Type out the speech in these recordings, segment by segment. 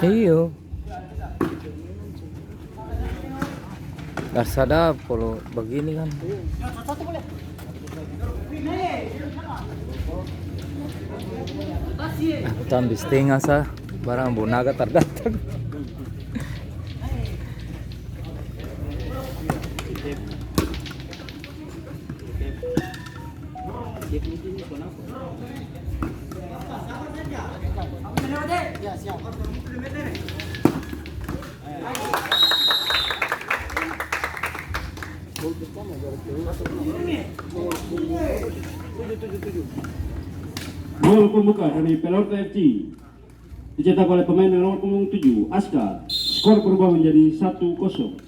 Iyo. Lazada kalau begini kan. Tambah setengah sah barang bunaga terdatang. Gol pembuka dari Pelorta FC dicetak oleh pemain nomor punggung 7 Aska. Skor berubah menjadi 1-0.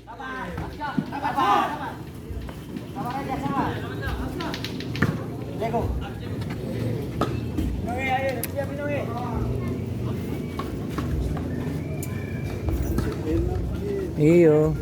Iyo.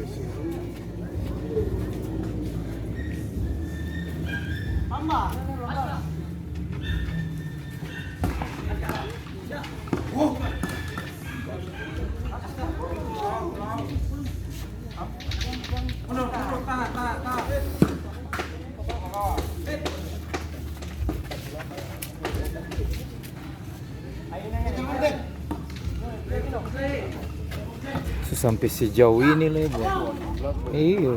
Sampai sejauh ini lah bu. Iya.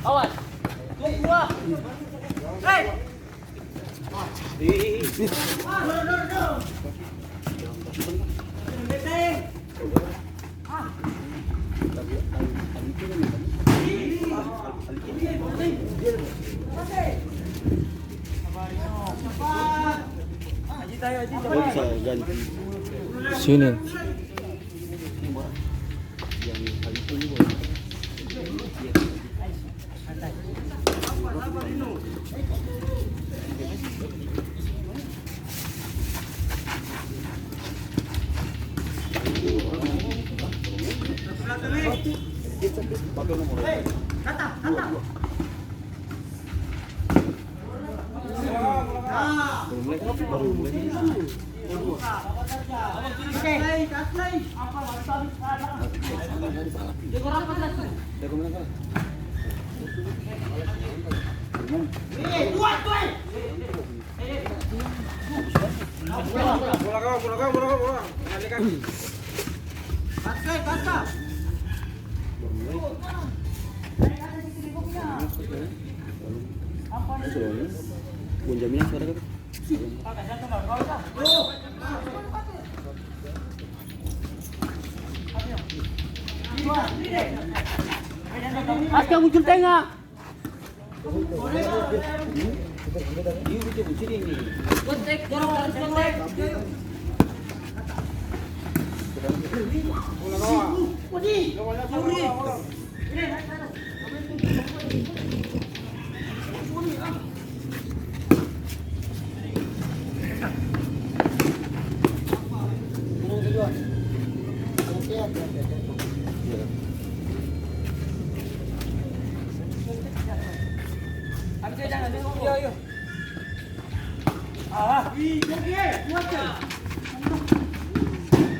Awas. Dua. Hei. Sini. Aska muncul tengah. Kontek, dorong terus kontek.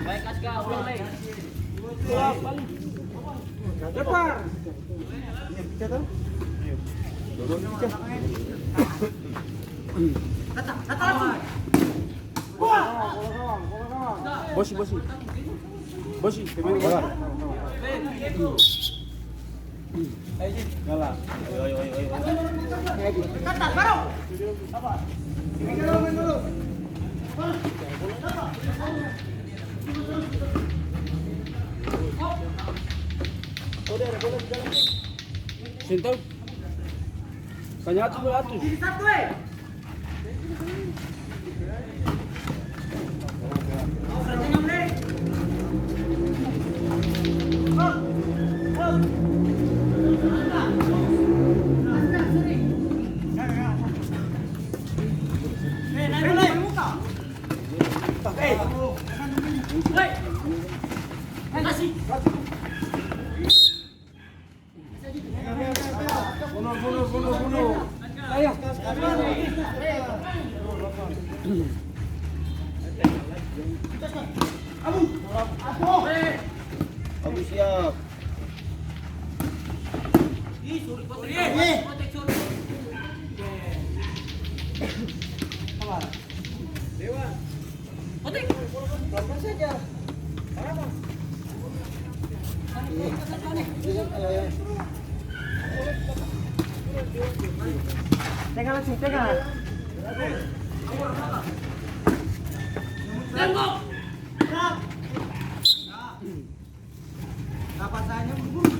Baik Aska, ulang baik. Bosi, bola. Sintaw. Kanya ato bola ato. Abu siap. Tengah langsung, tengah. Tengok. Kapasanya buru-buru.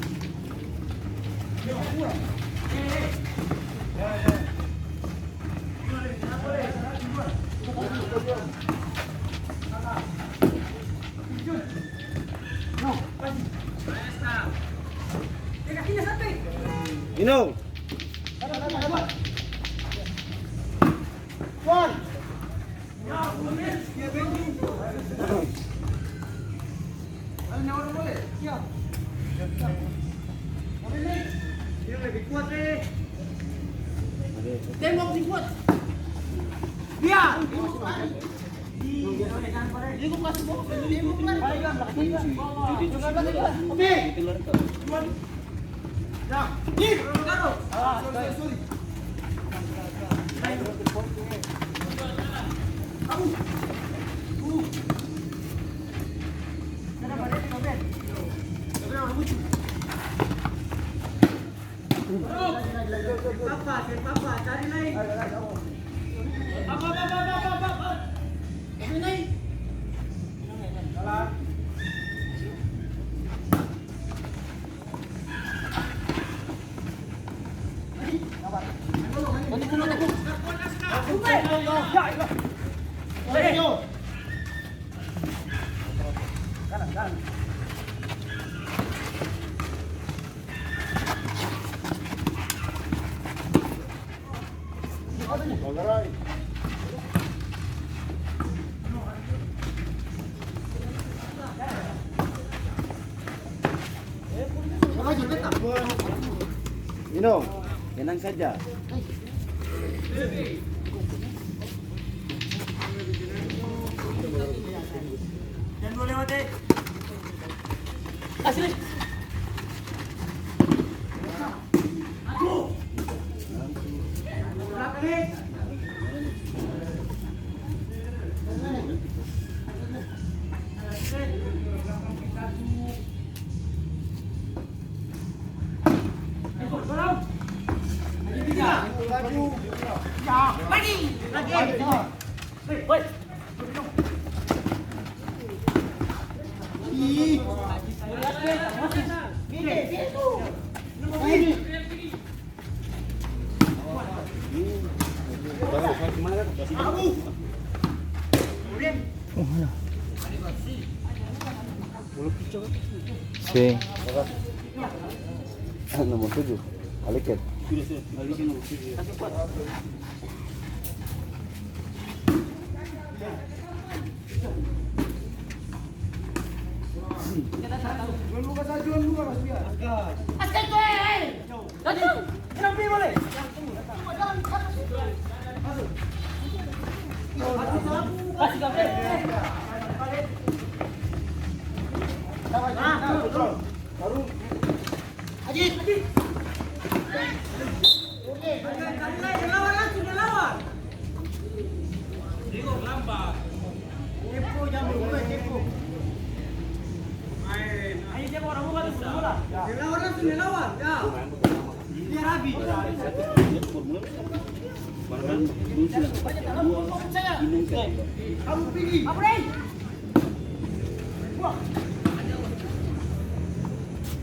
Minum. Tembok si kuat. Dia. Dia kasih bola. Oke. Dah. Ih, taruh. Sorry. Papa, cari lain. Papa. Ini naik. Salah. Minum. Tenang saja. Dan boleh mati. Asli. Aku. Belakang. Woi. Oh, ano? Si Nomor 7. Aliket. Askar tu datang. Kenapa ni boleh? Kasih gambar. Ajit. Lawan. Tengok lambat. Tempo jam 2 tempo. Ayo dia orang bukan bola. Lawan. Ya. Biar habis. Kamu pergi. Apa ni? Wah.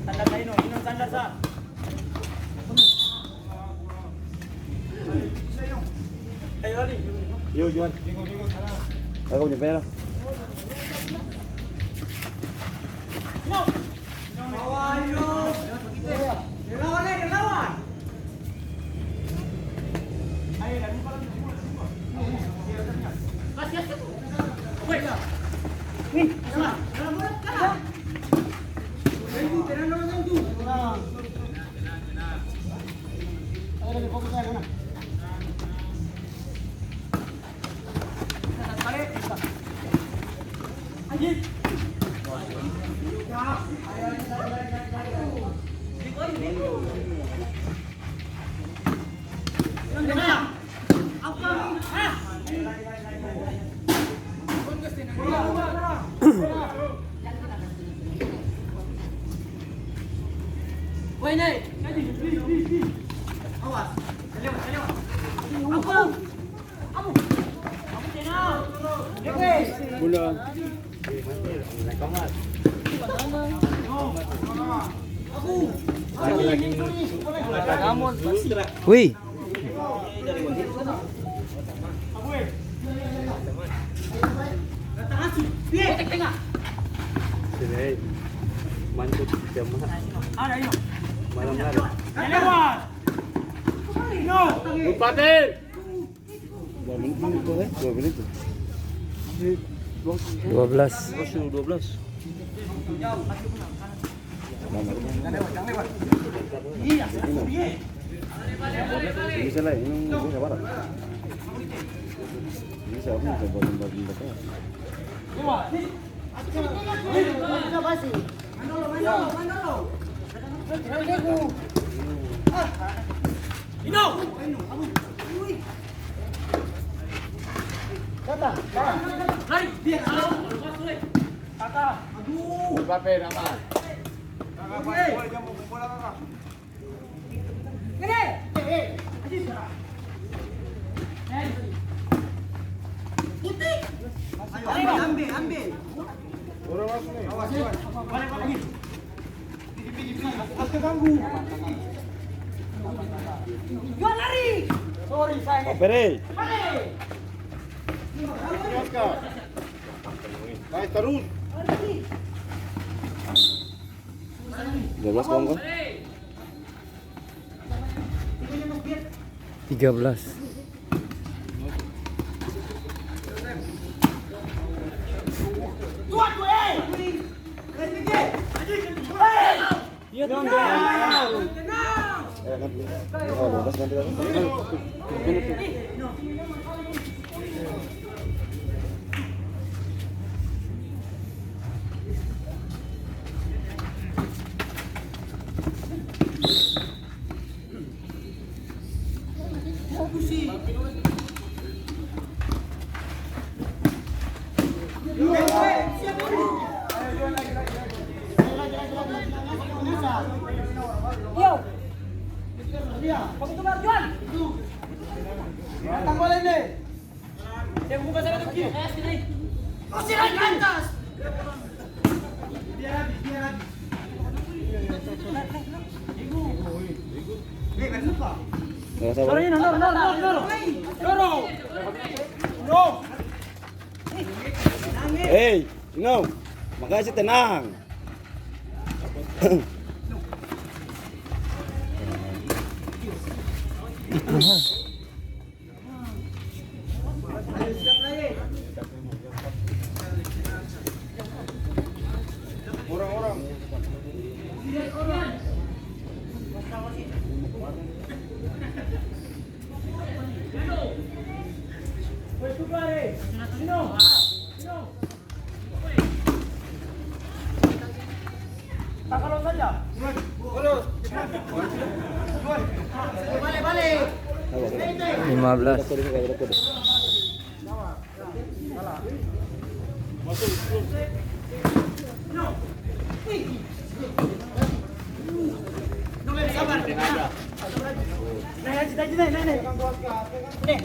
Tanda lain no, minum tanda sah. Ayo Ali. Yo, Juan. Aku punya pera. No. Lawan yo. Lawan. Ayo dah lupa lagi. Kasih. Wait. Ni, sana. Dalam bola kalah. Tentu, tentu. Ayo lagi fokus saya sana. Balik. Ajit. Ya. Woi naik, di. Awas, lewat. Abu tenang. Yes. Bulan. Wih. Tengah. Sini. Mantap jamaah. Ada ini. Malam hari. Lewat. No. Lupa deh. 2 menit itu, 2 menit. 12. 12. Bisa lah, ini bisa barang. Bisa apa? Coba bagi mereka. Lari, dia kalau kakak. Aduh. Bape nama. Gede. Putih. Ambil. Orang masuk nih. Awas. Balik lagi. Aku ganggu. Yo lari. Sorry saya. Opere. Lari. Naik terus. 12 kamu kan? 13. Tuan gue. Ya tenang. Oh, 12 nanti kan. Yo. Dia, kamu tuh Juan. Datang bola ini. Dia buka sana tuh kiri. Sini. Oh, sini ke atas. Biar habis. Nggak sabar. Dorong. Hei, Inong. Makasih tenang. Takalon saja. Balik, balik. 15. Sabar. Nah, cita-cita nih. Nih.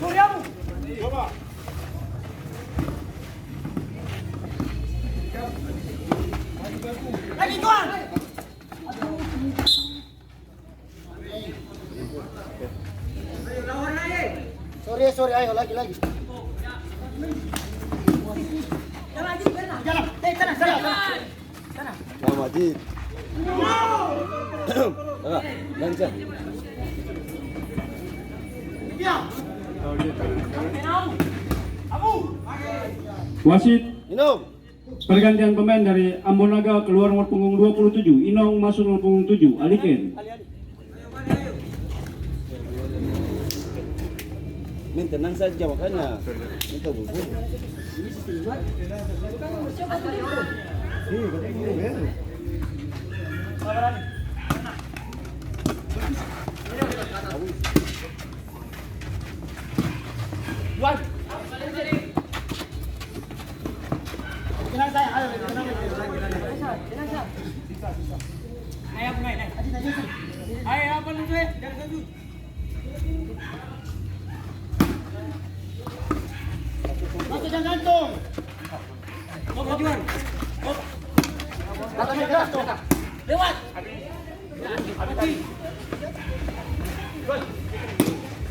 Suryamu. Coba. Lagi tuan. Sorry, ayo lagi. Jalan. Sana. Sama Jit. Lancar. Dia. Wasit Inong. pergantian pemain dari Ambonaga keluar nomor punggung 27, Inong masuk nomor punggung 7, Aliken. Min tenang saja makanya. Minta bubur. Tenang saya, ayo tenang. Ayo naik. Ayo apa lu cuy? Dari satu. Masuk jangan gantung. Mau jual. Datangnya keras tuh. Lewat.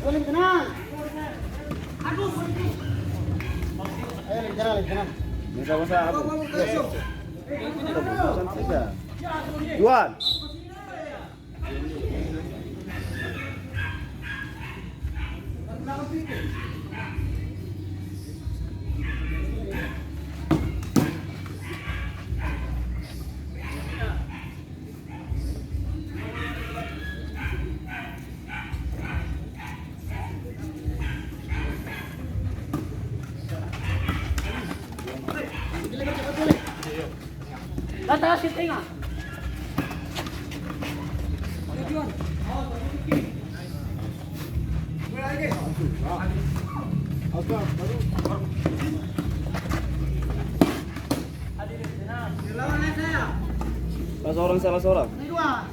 Boleh tenang. Aduh. Ayo jalan. Masa apa? Saja. Juan. Lantas si tengah. Salah seorang. Ini dua.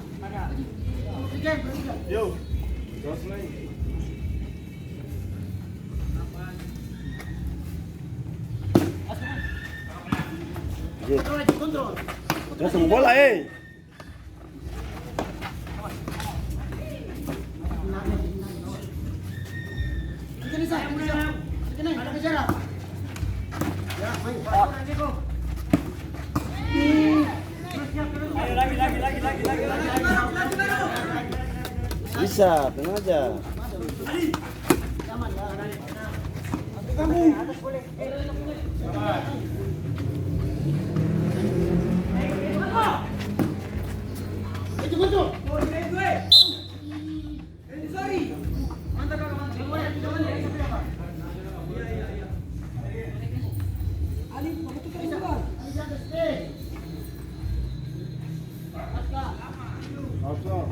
Yo. Kontrol. Langsung bola, Ini saya. Ini ada bicara. Ya, main. Ayo lagi. Bisa, tenang aja. Kamu. Betul. Sorry. Mantap Ali, kamu tuh keren juga. Ali jaga stay. Siap.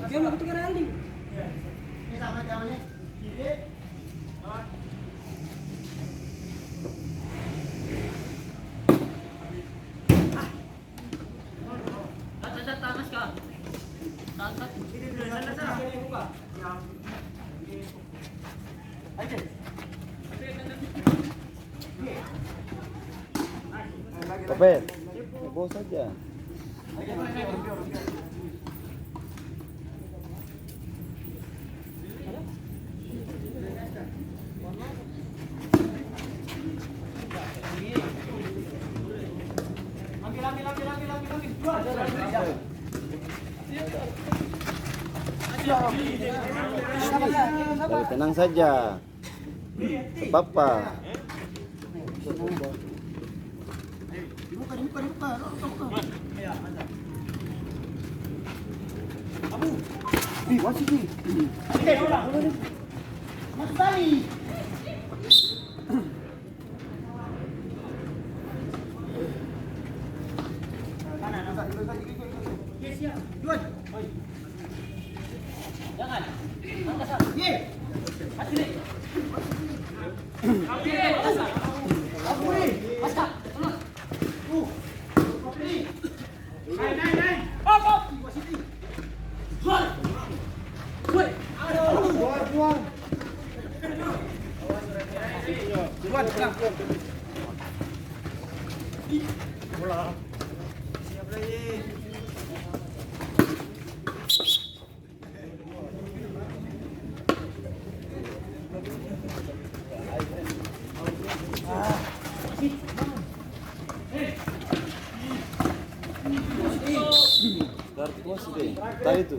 Dia mau ketukar Ali. Ini sama jamannya. Tanas ka. Tanas. Ini buka. Kapel, bawa saja. Tenang saja. Papa. Tadi itu.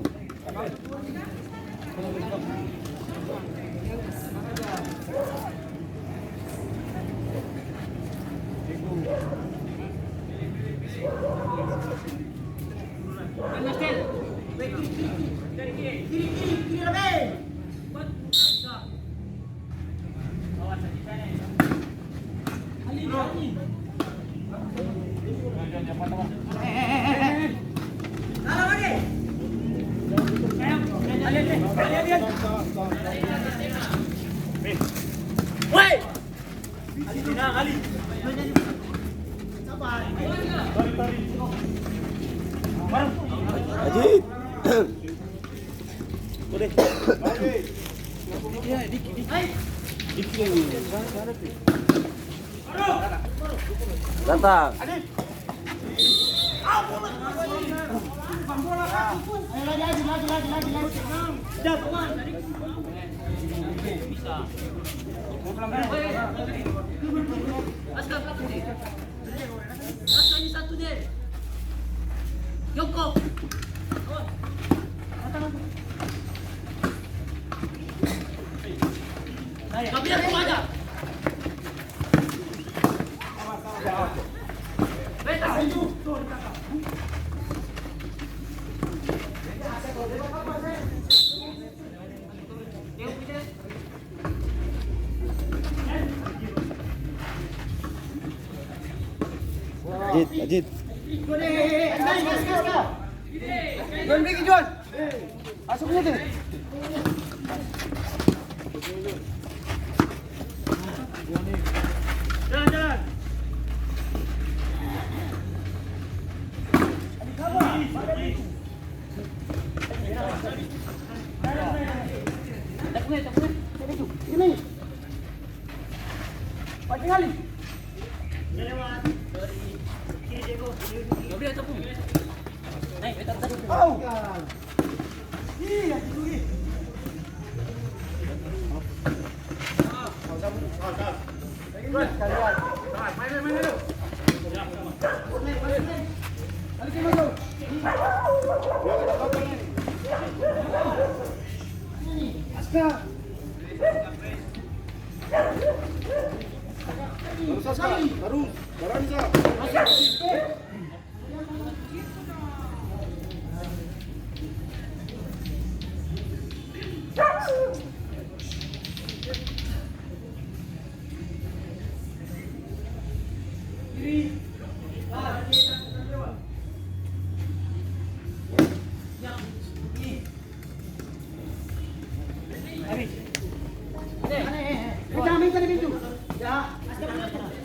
Ajit. Datang. Ajit. John, pergi John. Masuk aja deh. Jalan. Ini. Pakai kali.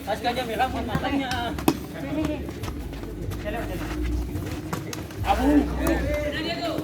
Aska aja merah matanya. Abu. Dia tuh.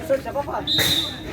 Sorry, siapa, Pak?